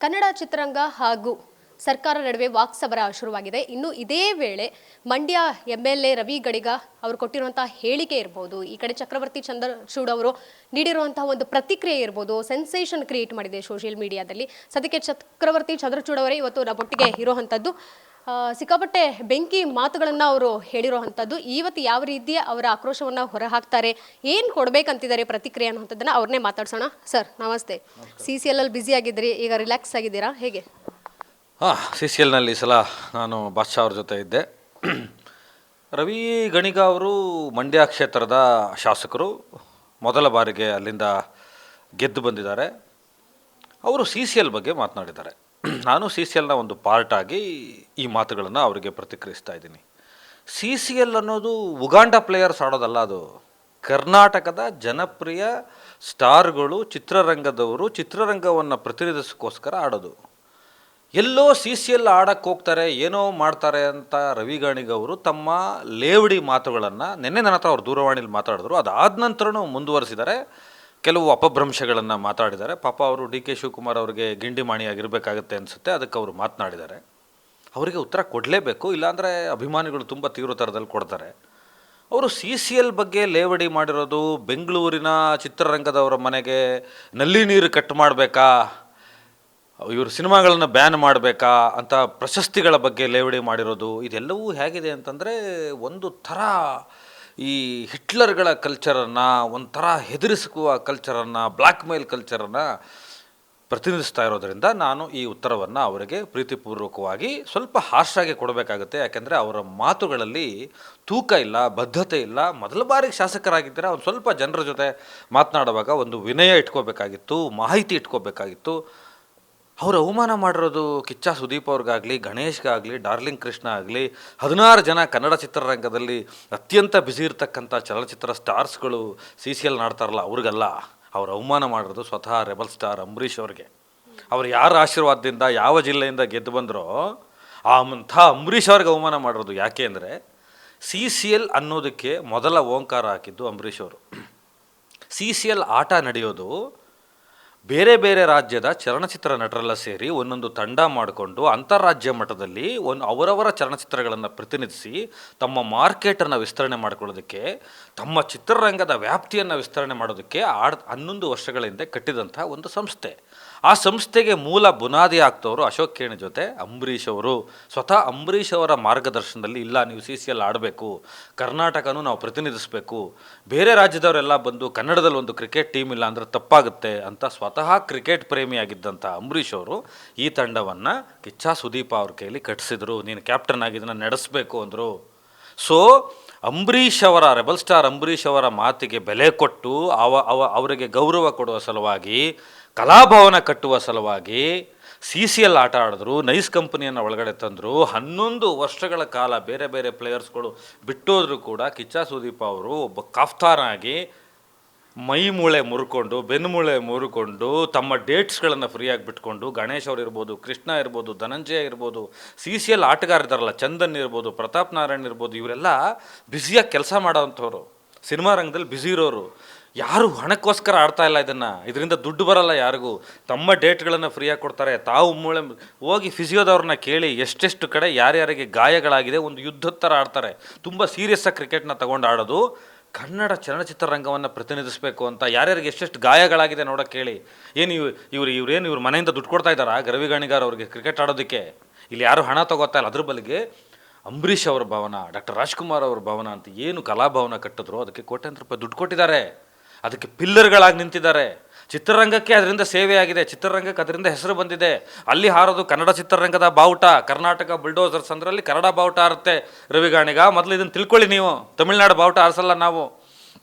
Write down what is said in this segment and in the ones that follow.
ಕನ್ನಡ ಚಿತ್ರರಂಗ ಹಾಗೂ ಸರ್ಕಾರ ನಡುವೆ ವಾಕ್ಸಮರ ಶುರುವಾಗಿದೆ. ಇನ್ನು ಇದೇ ವೇಳೆ ಮಂಡ್ಯ MLA ರವಿ ಗಡಿಗ ಅವರು ಕೊಟ್ಟಿರುವಂತಹ ಹೇಳಿಕೆ ಇರಬಹುದು, ಈ ಕಡೆ ಚಕ್ರವರ್ತಿ ಚಂದ್ರಚೂಡ್ ಅವರು ನೀಡಿರುವಂತಹ ಒಂದು ಪ್ರತಿಕ್ರಿಯೆ ಇರಬಹುದು, ಸೆನ್ಸೇಷನ್ ಕ್ರಿಯೇಟ್ ಮಾಡಿದೆ ಸೋಷಿಯಲ್ ಮೀಡಿಯಾದಲ್ಲಿ. ಸದ್ಯಕ್ಕೆ ಚಕ್ರವರ್ತಿ ಚಂದ್ರಚೂಡ್ ಅವರೇ ಇವತ್ತು ನಮ್ಮೊಟ್ಟಿಗೆ ಇರುವಂತದ್ದು. ಸಿಕ್ಕಾಪಟ್ಟೆ ಬೆಂಕಿ ಮಾತುಗಳನ್ನ ಅವರು ಹೇಳಿರುವಂತದ್ದು. ಇವತ್ತು ಯಾವ ರೀತಿಯ ಅವರ ಆಕ್ರೋಶವನ್ನ ಹೊರಹಾಕ್ತಾರೆ, ಏನ್ ಕೊಡ್ಬೇಕಂತಿದ್ದಾರೆ ಪ್ರತಿಕ್ರಿಯೆ ಅನ್ನುವಂಥದ್ದನ್ನ ಅವ್ರನ್ನೇ ಮಾತಾಡ್ಸೋಣ. ಸರ್ ನಮಸ್ತೆ. CCL ಅಲ್ಲಿ ಬ್ಯುಸಿ ಆಗಿದ್ರಿ, ಈಗ ರಿಲ್ಯಾಕ್ಸ್ ಆಗಿದ್ದೀರಾ, ಹೇಗೆ? CCL ನಲ್ಲಿ ಈ ಸಲ ನಾನು ಬಾದ್ಶಾ ಅವ್ರ ಜೊತೆ ಇದ್ದೆ. ರವಿ ಗಣಿಗ ಅವರು ಮಂಡ್ಯ ಕ್ಷೇತ್ರದ ಶಾಸಕರು, ಮೊದಲ ಬಾರಿಗೆ ಅಲ್ಲಿಂದ ಗೆದ್ದು ಬಂದಿದ್ದಾರೆ. ಅವರು CCL ಬಗ್ಗೆ ಮಾತನಾಡಿದ್ದಾರೆ. ನಾನು CCLನ ಒಂದು ಪಾರ್ಟ್ ಆಗಿ ಈ ಮಾತುಗಳನ್ನು ಅವರಿಗೆ ಪ್ರತಿಕ್ರಿಯಿಸ್ತಾ ಇದ್ದೀನಿ. CCL ಅನ್ನೋದು ಉಗಾಂಡ ಪ್ಲೇಯರ್ಸ್ ಆಡೋದಲ್ಲ, ಅದು ಕರ್ನಾಟಕದ ಜನಪ್ರಿಯ ಸ್ಟಾರ್ಗಳು, ಚಿತ್ರರಂಗದವರು ಚಿತ್ರರಂಗವನ್ನು ಪ್ರತಿನಿಧಿಸೋಕ್ಕೋಸ್ಕರ ಆಡೋದು. ಎಲ್ಲೋ CCL ಆಡಕ್ಕೆ ಹೋಗ್ತಾರೆ, ಏನೋ ಮಾಡ್ತಾರೆ ಅಂತ ರವಿ ಗಣಿಗ ಅವರು ತಮ್ಮ ಲೇವಡಿ ಮಾತುಗಳನ್ನು ನಿನ್ನೆ ನನ್ನ ಹತ್ರ ಅವ್ರು ದೂರವಾಣಿಯಲ್ಲಿ ಮಾತಾಡಿದ್ರು. ಅದಾದ ನಂತರನೂ ಮುಂದುವರಿಸಿದ್ದಾರೆ, ಕೆಲವು ಅಪಭ್ರಂಶಗಳನ್ನು ಮಾತಾಡಿದ್ದಾರೆ. ಪಾಪ ಅವರು DK ಶಿವಕುಮಾರ್ ಅವರಿಗೆ ಗಿಂಡಿಮಾಣಿಯಾಗಿರಬೇಕಾಗತ್ತೆ ಅನಿಸುತ್ತೆ, ಅದಕ್ಕೆ ಅವರು ಮಾತನಾಡಿದ್ದಾರೆ. ಅವರಿಗೆ ಉತ್ತರ ಕೊಡಲೇಬೇಕು, ಇಲ್ಲಾಂದರೆ ಅಭಿಮಾನಿಗಳು ತುಂಬ ತೀವ್ರ ಥರದಲ್ಲಿ ಕೊಡ್ತಾರೆ. ಅವರು CCL ಬಗ್ಗೆ ಲೇವಡಿ ಮಾಡಿರೋದು, ಬೆಂಗಳೂರಿನ ಚಿತ್ರರಂಗದವರ ಮನೆಗೆ ನಲ್ಲಿ ನೀರು ಕಟ್ ಮಾಡಬೇಕಾ, ಇವರು ಸಿನಿಮಾಗಳನ್ನು ಬ್ಯಾನ್ ಮಾಡಬೇಕಾ ಅಂತ ಪ್ರಶಸ್ತಿಗಳ ಬಗ್ಗೆ ಲೇವಡಿ ಮಾಡಿರೋದು, ಇದೆಲ್ಲವೂ ಹೇಗಿದೆ ಅಂತಂದರೆ ಒಂದು ಥರ ಈ ಹಿಟ್ಲರ್ಗಳ ಕಲ್ಚರನ್ನು, ಒಂಥರ ಹೆದರಿಸುವ ಕಲ್ಚರನ್ನು, ಬ್ಲ್ಯಾಕ್ ಮೇಲ್ ಕಲ್ಚರನ್ನು ಪ್ರತಿನಿಧಿಸ್ತಾ ಇರೋದರಿಂದ ನಾನು ಈ ಉತ್ತರವನ್ನು ಅವರಿಗೆ ಪ್ರೀತಿಪೂರ್ವಕವಾಗಿ ಸ್ವಲ್ಪ ಹಾರ್ಷಾಗಿ ಕೊಡಬೇಕಾಗುತ್ತೆ. ಯಾಕೆಂದರೆ ಅವರ ಮಾತುಗಳಲ್ಲಿ ತೂಕ ಇಲ್ಲ, ಬದ್ಧತೆ ಇಲ್ಲ. ಮೊದಲ ಬಾರಿಗೆ ಶಾಸಕರಾಗಿದ್ದರೆ ಒಂದು ಸ್ವಲ್ಪ ಜನರ ಜೊತೆ ಮಾತನಾಡುವಾಗ ಒಂದು ವಿನಯ ಇಟ್ಕೋಬೇಕಾಗಿತ್ತು, ಮಾಹಿತಿ ಇಟ್ಕೋಬೇಕಾಗಿತ್ತು. ಅವರು ಅವಮಾನ ಮಾಡಿರೋದು ಕಿಚ್ಚ ಸುದೀಪ್ ಅವ್ರಿಗಾಗಲಿ, ಗಣೇಶ್ಗಾಗಲಿ, ಡಾರ್ಲಿಂಗ್ ಕೃಷ್ಣ ಆಗಲಿ, 16 ಜನ ಕನ್ನಡ ಚಿತ್ರರಂಗದಲ್ಲಿ ಅತ್ಯಂತ ಬ್ಯುಸಿ ಇರ್ತಕ್ಕಂಥ ಚಲನಚಿತ್ರ ಸ್ಟಾರ್ಸ್ಗಳು CCL ನಾಡ್ತಾರಲ್ಲ ಅವ್ರಿಗಲ್ಲ. ಅವ್ರು ಅವಮಾನ ಮಾಡಿರೋದು ಸ್ವತಃ ರೆಬಲ್ ಸ್ಟಾರ್ ಅಂಬರೀಷ್ ಅವ್ರಿಗೆ. ಅವ್ರು ಯಾರ ಆಶೀರ್ವಾದದಿಂದ ಯಾವ ಜಿಲ್ಲೆಯಿಂದ ಗೆದ್ದು ಬಂದರೋ ಅಂಥ ಅಂಬರೀಷ್ ಅವ್ರಿಗೆ ಅವಮಾನ ಮಾಡಿರೋದು. ಯಾಕೆ ಅಂದರೆ CCL ಅನ್ನೋದಕ್ಕೆ ಮೊದಲ ಓಂಕಾರ ಹಾಕಿದ್ದು ಅಂಬರೀಷ್ ಅವರು. CCL ಆಟ ನಡೆಯೋದು ಬೇರೆ ಬೇರೆ ರಾಜ್ಯದ ಚಲನಚಿತ್ರ ನಟರೆಲ್ಲ ಸೇರಿ ಒಂದೊಂದು ತಂಡ ಮಾಡಿಕೊಂಡು ಅಂತಾರಾಜ್ಯ ಮಟ್ಟದಲ್ಲಿ ಅವರವರ ಚಲನಚಿತ್ರಗಳನ್ನು ಪ್ರತಿನಿಧಿಸಿ ತಮ್ಮ ಮಾರ್ಕೆಟನ್ನು ವಿಸ್ತರಣೆ ಮಾಡ್ಕೊಳ್ಳೋದಕ್ಕೆ, ತಮ್ಮ ಚಿತ್ರರಂಗದ ವ್ಯಾಪ್ತಿಯನ್ನು ವಿಸ್ತರಣೆ ಮಾಡೋದಕ್ಕೆ 11 ವರ್ಷಗಳ ಹಿಂದೆ ಕಟ್ಟಿದಂಥ ಒಂದು ಸಂಸ್ಥೆ. ಆ ಸಂಸ್ಥೆಗೆ ಮೂಲ ಬುನಾದಿ ಆಗ್ತವರು ಅಶೋಕ್ ಖೇಣಿ ಜೊತೆ ಅಂಬರೀಷ್ ಅವರು. ಸ್ವತಃ ಅಂಬರೀಷ್ ಅವರ ಮಾರ್ಗದರ್ಶನದಲ್ಲಿ, ಇಲ್ಲ ನೀವು CCL ಆಡಬೇಕು, ಕರ್ನಾಟಕನೂ ನಾವು ಪ್ರತಿನಿಧಿಸಬೇಕು, ಬೇರೆ ರಾಜ್ಯದವರೆಲ್ಲ ಬಂದು ಕನ್ನಡದಲ್ಲಿ ಒಂದು ಕ್ರಿಕೆಟ್ ಟೀಮ್ ಇಲ್ಲ ಅಂದರೆ ತಪ್ಪಾಗುತ್ತೆ ಅಂತ ಸ್ವತಃ ಕ್ರಿಕೆಟ್ ಪ್ರೇಮಿಯಾಗಿದ್ದಂಥ ಅಂಬರೀಷ್ ಅವರು ಈ ತಂಡವನ್ನು ಕಿಚ್ಚ ಸುದೀಪ ಅವ್ರ ಕೈಯಲ್ಲಿ ಕಟ್ಟಿಸಿದ್ರು. ನೀನು ಕ್ಯಾಪ್ಟನ್ ಆಗಿದ್ದನ್ನು ನಡೆಸಬೇಕು ಅಂದರು. ಸೊ ಅಂಬರೀಷ್ ಅವರ, ರೆಬಲ್ ಸ್ಟಾರ್ ಅಂಬರೀಷ್ ಅವರ ಮಾತಿಗೆ ಬೆಲೆ ಕೊಟ್ಟು ಅವರಿಗೆ ಗೌರವ ಕೊಡುವ ಸಲುವಾಗಿ, ಕಲಾಭವನ ಕಟ್ಟುವ ಸಲುವಾಗಿ CCL ಆಟ ಆಡಿದ್ರು. ನೈಸ್ ಕಂಪನಿಯನ್ನು ಒಳಗಡೆ ತಂದರು. 11 ವರ್ಷಗಳ ಕಾಲ ಬೇರೆ ಬೇರೆ ಪ್ಲೇಯರ್ಸ್ಗಳು ಬಿಟ್ಟೋದ್ರು ಕೂಡ ಕಿಚ್ಚ ಸುದೀಪ ಅವರು ಒಬ್ಬ ಕಾಫ್ತಾರಾಗಿ ಮೈ ಮೂಳೆ ಮುರ್ಕೊಂಡು, ಬೆನ್ನು ಮೂಳೆ ಮುರ್ಕೊಂಡು, ತಮ್ಮ ಡೇಟ್ಸ್ಗಳನ್ನು ಫ್ರೀಯಾಗಿ ಬಿಟ್ಕೊಂಡು, ಗಣೇಶ್ ಅವರು ಇರ್ಬೋದು, ಕೃಷ್ಣ ಇರ್ಬೋದು, ಧನಂಜಯ ಇರ್ಬೋದು, CCL ಆಟಗಾರ ಇದ್ದಾರಲ್ಲ, ಚಂದನ್ ಇರ್ಬೋದು, ಪ್ರತಾಪ್ ನಾರಾಯಣ್ ಇರ್ಬೋದು, ಇವರೆಲ್ಲ ಬ್ಯುಸಿಯಾಗಿ ಕೆಲಸ ಮಾಡೋವಂಥವ್ರು, ಸಿನಿಮಾ ರಂಗದಲ್ಲಿ ಬ್ಯುಸಿ ಇರೋರು. ಯಾರು ಹಣಕ್ಕೋಸ್ಕರ ಆಡ್ತಾ ಇಲ್ಲ ಇದರಿಂದ ದುಡ್ಡು ಬರಲ್ಲ ಯಾರಿಗೂ. ತಮ್ಮ ಡೇಟ್ಗಳನ್ನು ಫ್ರೀಯಾಗಿ ಕೊಡ್ತಾರೆ. ತಾವು ಮೂಳೆ ಹೋಗಿ ಫಿಸಿಯೋದವ್ರನ್ನ ಕೇಳಿ ಎಷ್ಟೆಷ್ಟು ಕಡೆ ಯಾರ್ಯಾರಿಗೆ ಗಾಯಗಳಾಗಿದೆ, ಒಂದು ಯುದ್ಧದ ಥರ ಆಡ್ತಾರೆ. ತುಂಬ ಸೀರಿಯಸ್ಸಾಗಿ ಕ್ರಿಕೆಟ್ನ ತಗೊಂಡು ಆಡೋದು. ಕನ್ನಡ ಚಲನಚಿತ್ರ ರಂಗವನ್ನು ಪ್ರತಿನಿಧಿಸಬೇಕು ಅಂತ ಯಾರ್ಯಾರಿಗೆ ಎಷ್ಟೆಷ್ಟು ಗಾಯಗಳಾಗಿದೆ ನೋಡೋಕೆ ಕೇಳಿ. ಏನು ಇವ್ರು ಮನೆಯಿಂದ ದುಡ್ಡು ಕೊಡ್ತಾ ಇದ್ದಾರಾ ರವಿ ಗಣಿಗಾರ್ ಅವ್ರಿಗೆ ಕ್ರಿಕೆಟ್ ಆಡೋದಕ್ಕೆ? ಇಲ್ಲಿ ಯಾರು ಹಣ ತಗೋತಾ ಇಲ್ಲ. ಅದ್ರ ಬಳಿಗೆ ಅಂಬರೀಷ್ ಅವ್ರ ಭವನ, ಡಾಕ್ಟರ್ ರಾಜ್ಕುಮಾರ್ ಅವ್ರ ಭವನ ಅಂತ ಏನು ಕಲಾಭವನ ಕಟ್ಟಿದ್ರು, ಅದಕ್ಕೆ ಕೋಟ್ಯಾಂತರ ರೂಪಾಯಿ ದುಡ್ಡು ಕೊಟ್ಟಿದ್ದಾರೆ. ಅದಕ್ಕೆ ಪಿಲ್ಲರ್ಗಳಾಗಿ ನಿಂತಿದ್ದಾರೆ. ಚಿತ್ರರಂಗಕ್ಕೆ ಅದರಿಂದ ಸೇವೆ ಆಗಿದೆ, ಚಿತ್ರರಂಗಕ್ಕೆ ಅದರಿಂದ ಹೆಸರು ಬಂದಿದೆ. ಅಲ್ಲಿ ಹಾರೋದು ಕನ್ನಡ ಚಿತ್ರರಂಗದ ಬಾವುಟ, ಕರ್ನಾಟಕ ಬುಲ್ಡೋಸರ್ಸ್ ಅಂದ್ರಲ್ಲಿ ಕನ್ನಡ ಬಾವುಟ ಹಾರುತ್ತೆ ರವಿ ಗಣಿಗ. ಮೊದಲು ಇದನ್ನು ತಿಳ್ಕೊಳ್ಳಿ ನೀವು. ತಮಿಳ್ನಾಡು ಬಾವುಟ ಹಾರಿಸಲ್ಲ ನಾವು.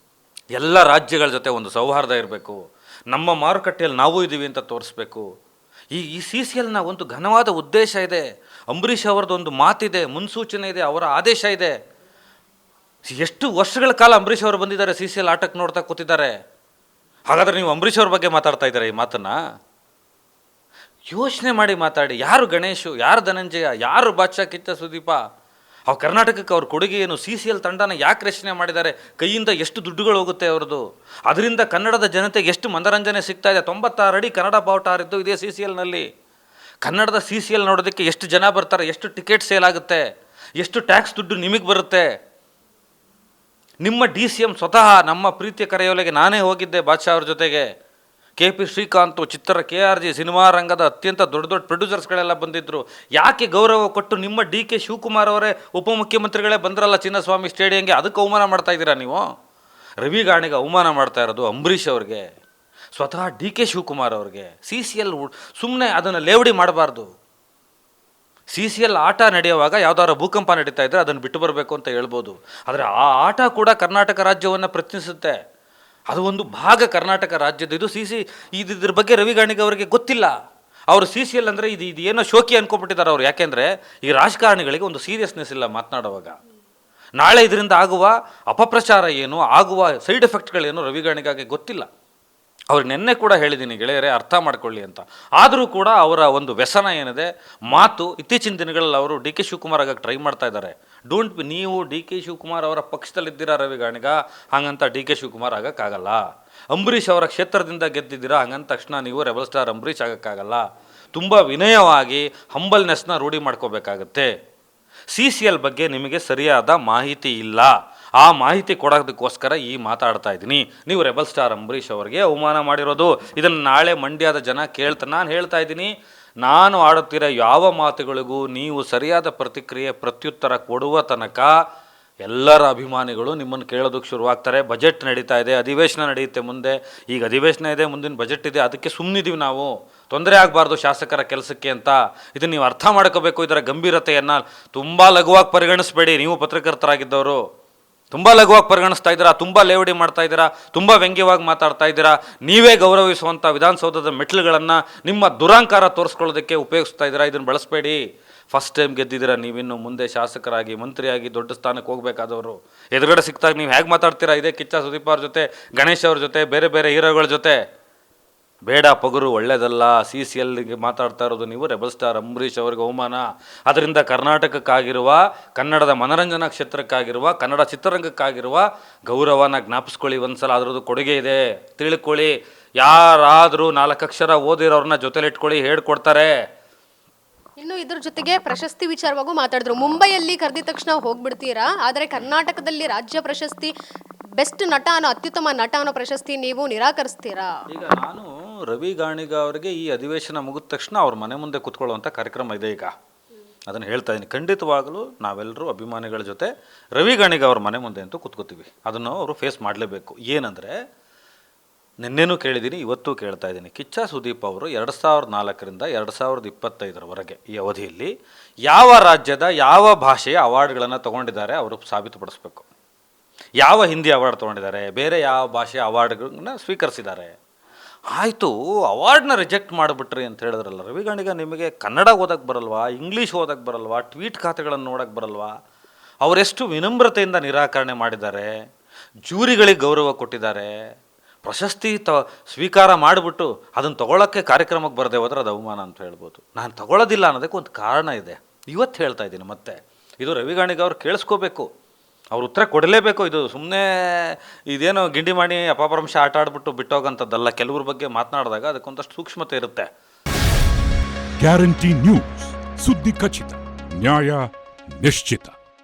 ಎಲ್ಲ ರಾಜ್ಯಗಳ ಜೊತೆ ಒಂದು ಸೌಹಾರ್ದ ಇರಬೇಕು, ನಮ್ಮ ಮಾರುಕಟ್ಟೆಯಲ್ಲಿ ನಾವು ಇದ್ದೀವಿ ಅಂತ ತೋರಿಸ್ಬೇಕು. ಈ CCLನ ಒಂದು ಘನವಾದ ಉದ್ದೇಶ ಇದೆ. ಅಂಬರೀಷ್ ಅವರದ್ದು ಒಂದು ಮಾತಿದೆ, ಮುನ್ಸೂಚನೆ ಇದೆ, ಅವರ ಆದೇಶ ಇದೆ. ಎಷ್ಟು ವರ್ಷಗಳ ಕಾಲ ಅಂಬರೀಷ್ ಅವರು ಬಂದಿದ್ದಾರೆ, CCL ಆಟಕ್ಕೆ ನೋಡ್ತಾ ಕೂತಿದ್ದಾರೆ. ಹಾಗಾದರೆ ನೀವು ಅಂಬರೀಷ್ ಅವ್ರ ಬಗ್ಗೆ ಮಾತಾಡ್ತಾ ಇದ್ದಾರೆ ಈ ಮಾತನ್ನು? ಯೋಚನೆ ಮಾಡಿ ಮಾತಾಡಿ. ಯಾರು ಗಣೇಶು, ಯಾರು ಧನಂಜಯ, ಯಾರು ಬಾದ್ಶಾ ಕಿಚ್ಚ ಸುದೀಪ? ಅವ್ರು ಕರ್ನಾಟಕಕ್ಕೆ ಅವ್ರ ಕೊಡುಗೆ ಏನು? CCL ತಂಡನ ಯಾಕೆ ರಚನೆ ಮಾಡಿದ್ದಾರೆ? ಕೈಯಿಂದ ಎಷ್ಟು ದುಡ್ಡುಗಳು ಹೋಗುತ್ತೆ ಅವ್ರದ್ದು? ಅದರಿಂದ ಕನ್ನಡದ ಜನತೆಗೆ ಎಷ್ಟು ಮನರಂಜನೆ ಸಿಗ್ತಾ ಇದೆ? 96 ಅಡಿ ಕನ್ನಡ ಬಾವುಟ ಹಾರಿದ್ದು ಇದೇ CCLನಲ್ಲಿ. ಕನ್ನಡದ CCL ನೋಡೋದಕ್ಕೆ ಎಷ್ಟು ಜನ ಬರ್ತಾರೆ, ಎಷ್ಟು ಟಿಕೆಟ್ ಸೇಲ್ ಆಗುತ್ತೆ, ಎಷ್ಟು ಟ್ಯಾಕ್ಸ್ ದುಡ್ಡು ನಿಮಗೆ ಬರುತ್ತೆ. ನಿಮ್ಮ DCM ಸ್ವತಃ ನಮ್ಮ ಪ್ರೀತಿಯ ಕರೆಯೋಲೆಗೆ ನಾನೇ ಹೋಗಿದ್ದೆ ಬಾದ್ಶಾ ಅವ್ರ ಜೊತೆಗೆ. KP ಶ್ರೀಕಾಂತ್, ಚಿತ್ರ KRG, ಸಿನಿಮಾ ರಂಗದ ಅತ್ಯಂತ ದೊಡ್ಡ ದೊಡ್ಡ ಪ್ರೊಡ್ಯೂಸರ್ಸ್ಗಳೆಲ್ಲ ಬಂದಿದ್ದರು. ಯಾಕೆ ಗೌರವ ಕೊಟ್ಟು ನಿಮ್ಮ DK ಶಿವಕುಮಾರ್ ಅವರೇ ಉಪಮುಖ್ಯಮಂತ್ರಿಗಳೇ ಬಂದ್ರಲ್ಲ ಚಿನ್ನಸ್ವಾಮಿ ಸ್ಟೇಡಿಯಂಗೆ, ಅದಕ್ಕೆ ಅವಮಾನ ಮಾಡ್ತಾ ಇದ್ದೀರಾ ನೀವು? ರವಿ ಗಾಣಿಗ ಅವಮಾನ ಮಾಡ್ತಾ ಇರೋದು ಅಂಬರೀಷ್ ಅವ್ರಿಗೆ, ಸ್ವತಃ DK ಶಿವಕುಮಾರ್ ಅವ್ರಿಗೆ. CCL ಸುಮ್ಮನೆ ಅದನ್ನು ಲೇವಡಿ ಮಾಡಬಾರ್ದು. CCL ಆಟ ನಡೆಯುವಾಗ ಯಾವುದಾದ್ರು ಭೂಕಂಪ ನಡೀತಾ ಇದ್ದರೆ ಅದನ್ನು ಬಿಟ್ಟು ಬರಬೇಕು ಅಂತ ಹೇಳ್ಬೋದು. ಆದರೆ ಆ ಆಟ ಕೂಡ ಕರ್ನಾಟಕ ರಾಜ್ಯವನ್ನು ಪ್ರತಿನಿಧಿಸುತ್ತೆ. ಅದು ಒಂದು ಭಾಗ ಕರ್ನಾಟಕ ರಾಜ್ಯದ. ಇದ್ರ ಬಗ್ಗೆ ರವಿ ಗಾಣಿಗ ಅವರಿಗೆ ಗೊತ್ತಿಲ್ಲ. ಅವರು CCL ಅಂದರೆ ಇದು ಏನೋ ಶೋಕಿ ಅನ್ಕೊಂಡ್ಬಿಟ್ಟಿದ್ದಾರೆ ಅವರು. ಯಾಕೆಂದರೆ ಈ ರಾಜಕಾರಣಿಗಳಿಗೆ ಒಂದು ಸೀರಿಯಸ್ನೆಸ್ ಇಲ್ಲ ಮಾತನಾಡುವಾಗ. ನಾಳೆ ಇದರಿಂದ ಆಗುವ ಅಪಪ್ರಚಾರ ಏನು, ಆಗುವ ಸೈಡ್ ಎಫೆಕ್ಟ್ಗಳೇನು ರವಿ ಗಾಣಿಗಾಗೆ ಗೊತ್ತಿಲ್ಲ. ಅವ್ರಿಗೆ ನಿನ್ನೆ ಕೂಡ ಹೇಳಿದ್ದೀನಿ, ಗೆಳೆಯರೇ ಅರ್ಥ ಮಾಡ್ಕೊಳ್ಳಿ ಅಂತ. ಆದರೂ ಕೂಡ ಅವರ ಒಂದು ವ್ಯಸನ ಏನಿದೆ ಮಾತು, ಇತ್ತೀಚಿನ ದಿನಗಳಲ್ಲಿ ಅವರು DK ಶಿವಕುಮಾರ್ ಆಗಕ್ಕೆ ಟ್ರೈ ಮಾಡ್ತಾ ಇದ್ದಾರೆ. ನೀವು DK ಶಿವಕುಮಾರ್ ಅವರ ಪಕ್ಷದಲ್ಲಿದ್ದೀರಾ ರವಿ ಗಾಣಿಗ, ಹಾಗಂತ DK ಶಿವಕುಮಾರ್ ಆಗೋಕ್ಕಾಗಲ್ಲ. ಅಂಬರೀಷ್ ಅವರ ಕ್ಷೇತ್ರದಿಂದ ಗೆದ್ದಿದ್ದೀರಾ, ಹಂಗಂತ ತಕ್ಷಣ ನೀವು ರೆಬಲ್ ಸ್ಟಾರ್ ಅಂಬರೀಷ್ ಆಗೋಕ್ಕಾಗಲ್ಲ. ತುಂಬ ವಿನಯವಾಗಿ ಹಂಬಲ್ನೆಸ್ನ ರೂಢಿ ಮಾಡ್ಕೋಬೇಕಾಗತ್ತೆ. CCL ಬಗ್ಗೆ ನಿಮಗೆ ಸರಿಯಾದ ಮಾಹಿತಿ ಇಲ್ಲ. ಆ ಮಾಹಿತಿ ಕೊಡೋದಕ್ಕೋಸ್ಕರ ಈ ಮಾತಾಡ್ತಾ ಇದ್ದೀನಿ. ನೀವು ರೆಬಲ್ ಸ್ಟಾರ್ ಅಂಬರೀಷ್ ಅವರಿಗೆ ಅವಮಾನ ಮಾಡಿರೋದು, ಇದನ್ನು ನಾಳೆ ಮಂಡ್ಯದ ಜನ ಕೇಳ್ತಾರೆ. ನಾನು ಹೇಳ್ತಾ ಇದ್ದೀನಿ, ನಾನು ಆಡುತ್ತಿರೋ ಯಾವ ಮಾತುಗಳಿಗೂ ನೀವು ಸರಿಯಾದ ಪ್ರತ್ಯುತ್ತರ ಕೊಡುವ ತನಕ ಎಲ್ಲರ ಅಭಿಮಾನಿಗಳು ನಿಮ್ಮನ್ನು ಕೇಳೋದಕ್ಕೆ ಶುರುವಾಗ್ತಾರೆ. ಬಜೆಟ್ ನಡೀತಾ ಇದೆ, ಅಧಿವೇಶನ ನಡೆಯುತ್ತೆ ಮುಂದೆ. ಈಗ ಅಧಿವೇಶನ ಇದೆ, ಮುಂದಿನ ಬಜೆಟ್ ಇದೆ, ಅದಕ್ಕೆ ಸುಮ್ಮನಿದ್ದೀವಿ ನಾವು. ತೊಂದರೆ ಆಗಬಾರ್ದು ಶಾಸಕರ ಕೆಲಸಕ್ಕೆ ಅಂತ. ಇದನ್ನು ನೀವು ಅರ್ಥ ಮಾಡ್ಕೋಬೇಕು. ಇದರ ಗಂಭೀರತೆಯನ್ನು ತುಂಬ ಲಘುವಾಗಿ ಪರಿಗಣಿಸಬೇಡಿ. ನೀವು ಪತ್ರಕರ್ತರಾಗಿದ್ದವರು ತುಂಬ ಲಘುವಾಗಿ ಪರಿಗಣಿಸ್ತಾ ಇದ್ದೀರಾ, ತುಂಬ ಲೇವಡಿ ಮಾಡ್ತಾ ಇದ್ದೀರಾ, ತುಂಬ ವ್ಯಂಗ್ಯವಾಗಿ ಮಾತಾಡ್ತಾ ಇದ್ದೀರಾ. ನೀವೇ ಗೌರವಿಸುವಂಥ ವಿಧಾನಸೌಧದ ಮೆಟ್ಲುಗಳನ್ನು ನಿಮ್ಮ ದುರಾಂಕಾರ ತೋರಿಸ್ಕೊಳ್ಳೋದಕ್ಕೆ ಉಪಯೋಗಿಸ್ತಾ ಇದ್ದೀರಾ. ಇದನ್ನು ಬಳಸಬೇಡಿ. ಫಸ್ಟ್ ಟೈಮ್ ಗೆದ್ದಿದ್ದೀರಾ, ನೀವಿನ್ನು ಮುಂದೆ ಶಾಸಕರಾಗಿ ಮಂತ್ರಿಯಾಗಿ ದೊಡ್ಡ ಸ್ಥಾನಕ್ಕೆ ಹೋಗಬೇಕಾದವರು. ಎದುರುಗಡೆ ಸಿಕ್ತಾಗ ನೀವು ಹೇಗೆ ಮಾತಾಡ್ತೀರಾ, ಇದೇ ಕಿಚ್ಚ ಸುದೀಪ್ ಅವ್ರ ಜೊತೆ, ಗಣೇಶ್ ಅವ್ರ ಜೊತೆ, ಬೇರೆ ಬೇರೆ ಹೀರೋಗಳ ಜೊತೆ. ಬೇಡ, ಪಗುರು ಒಳ್ಳೆಯದಲ್ಲ. CCLಗೆ ಮಾತಾಡ್ತಾ ಇರೋದು ನೀವು ರೆಬಲ್ ಸ್ಟಾರ್ ಅಂಬರೀಷ್ ಅವ್ರಿಗೆ ಅವಮಾನ. ಅದರಿಂದ ಕರ್ನಾಟಕಕ್ಕಾಗಿರುವ, ಕನ್ನಡದ ಮನರಂಜನಾ ಕ್ಷೇತ್ರಕ್ಕಾಗಿರುವ, ಕನ್ನಡ ಚಿತ್ರರಂಗಕ್ಕಾಗಿರುವ ಗೌರವನ ಜ್ಞಾಪಿಸ್ಕೊಳ್ಳಿ. ಒಂದ್ಸಲ ಅದರದ್ದು ಕೊಡುಗೆ ಇದೆ, ತಿಳ್ಕೊಳ್ಳಿ. ಯಾರಾದರೂ 4 ಅಕ್ಷರ ಓದಿರೋರನ್ನ ಜೊತೆಲಿಟ್ಕೊಳ್ಳಿ, ಹೇಳ್ಕೊಡ್ತಾರೆ. ಇನ್ನು ಇದ್ರ ಜೊತೆಗೆ ಪ್ರಶಸ್ತಿ ವಿಚಾರವಾಗೂ ಮಾತಾಡಿದ್ರು. ಮುಂಬೈಯಲ್ಲಿ ಕರೆದಿದ ತಕ್ಷಣ ಹೋಗ್ಬಿಡ್ತೀರಾ, ಆದರೆ ಕರ್ನಾಟಕದಲ್ಲಿ ರಾಜ್ಯ ಪ್ರಶಸ್ತಿ ಬೆಸ್ಟ್ ನಟ ಅನ್ನೋ, ಅತ್ಯುತ್ತಮ ನಟ ಅನ್ನೋ ಪ್ರಶಸ್ತಿ ನೀವು ನಿರಾಕರಿಸ್ತೀರಾ? ಈಗ ನಾನು ರವಿ ಗಾಣಿಗ ಅವರಿಗೆ ಈ ಅಧಿವೇಶನ ಮುಗಿದ ತಕ್ಷಣ ಅವ್ರ ಮನೆ ಮುಂದೆ ಕೂತ್ಕೊಳ್ಳುವಂಥ ಕಾರ್ಯಕ್ರಮ ಇದೆ. ಈಗ ಅದನ್ನು ಹೇಳ್ತಾ ಇದ್ದೀನಿ. ಖಂಡಿತವಾಗಲೂ ನಾವೆಲ್ಲರೂ ಅಭಿಮಾನಿಗಳ ಜೊತೆ ರವಿ ಗಾಣಿಗ ಅವ್ರ ಮನೆ ಮುಂದೆ ಅಂತೂ ಕೂತ್ಕೋತೀವಿ. ಅದನ್ನು ಅವರು ಫೇಸ್ ಮಾಡಲೇಬೇಕು. ಏನಂದರೆ, ನಿನ್ನೆನೂ ಕೇಳಿದ್ದೀನಿ, ಇವತ್ತೂ ಕೇಳ್ತಾ ಇದ್ದೀನಿ. ಕಿಚ್ಚ ಸುದೀಪ್ ಅವರು 2004ರಿಂದ 2025ರವರೆಗೆ ಈ ಅವಧಿಯಲ್ಲಿ ಯಾವ ರಾಜ್ಯದ ಯಾವ ಭಾಷೆಯ ಅವಾರ್ಡ್ಗಳನ್ನು ತೊಗೊಂಡಿದ್ದಾರೆ ಅವರು ಸಾಬೀತುಪಡಿಸ್ಬೇಕು. ಯಾವ ಹಿಂದಿ ಅವಾರ್ಡ್ ತೊಗೊಂಡಿದ್ದಾರೆ, ಬೇರೆ ಯಾವ ಭಾಷೆಯ ಅವಾರ್ಡ್ಗಳನ್ನ ಸ್ವೀಕರಿಸಿದ್ದಾರೆ. ಆಯಿತು, ಅವಾರ್ಡ್ನ ರಿಜೆಕ್ಟ್ ಮಾಡಿಬಿಟ್ರಿ ಅಂತ ಹೇಳಿದ್ರಲ್ಲ ರವಿ ಗಾಣಿಗ, ನಿಮಗೆ ಕನ್ನಡ ಓದಕ್ಕೆ ಬರಲ್ವಾ, ಇಂಗ್ಲೀಷ್ ಓದಕ್ಕೆ ಬರಲ್ವಾ, ಟ್ವೀಟ್ ಖಾತೆಗಳನ್ನು ನೋಡೋಕ್ಕೆ ಬರಲ್ವಾ? ಅವರೆಷ್ಟು ವಿನಮ್ರತೆಯಿಂದ ನಿರಾಕರಣೆ ಮಾಡಿದ್ದಾರೆ, ಜೂರಿಗಳಿಗೆ ಗೌರವ ಕೊಟ್ಟಿದ್ದಾರೆ. ಪ್ರಶಸ್ತಿ ಸ್ವೀಕಾರ ಮಾಡಿಬಿಟ್ಟು ಅದನ್ನು ತೊಗೊಳಕ್ಕೆ ಕಾರ್ಯಕ್ರಮಕ್ಕೆ ಬರದೆ ಹೋದ್ರೆ ಅದು ಅವಮಾನ ಅಂತ ಹೇಳ್ಬೋದು. ನಾನು ತಗೊಳ್ಳೋದಿಲ್ಲ ಅನ್ನೋದಕ್ಕೆ ಒಂದು ಕಾರಣ ಇದೆ. ಇವತ್ತು ಹೇಳ್ತಾ ಇದ್ದೀನಿ. ಮತ್ತೆ ಇದು ರವಿ ಗಾಣಿಗ ಅವ್ರು ಕೇಳಿಸ್ಕೋಬೇಕು, ಅವ್ರು ಉತ್ತರ ಕೊಡಲೇಬೇಕು. ಇದು ಸುಮ್ಮನೆ ಇದೇನೋ ಗಿಂಡಿ ಮಾಡಿ ಅಪಭ್ರಂಶ ಆಟ ಆಡ್ಬಿಟ್ಟು ಬಿಟ್ಟೋಗಂಥದ್ದಲ್ಲ. ಕೆಲವ್ರ ಬಗ್ಗೆ ಮಾತನಾಡಿದಾಗ ಅದಕ್ಕೊಂದಷ್ಟು ಸೂಕ್ಷ್ಮತೆ ಇರುತ್ತೆ. ಗ್ಯಾರಂಟಿ ನ್ಯೂಸ್, ಸುದ್ದಿ ಖಚಿತ, ನ್ಯಾಯ ನಿಶ್ಚಿತ.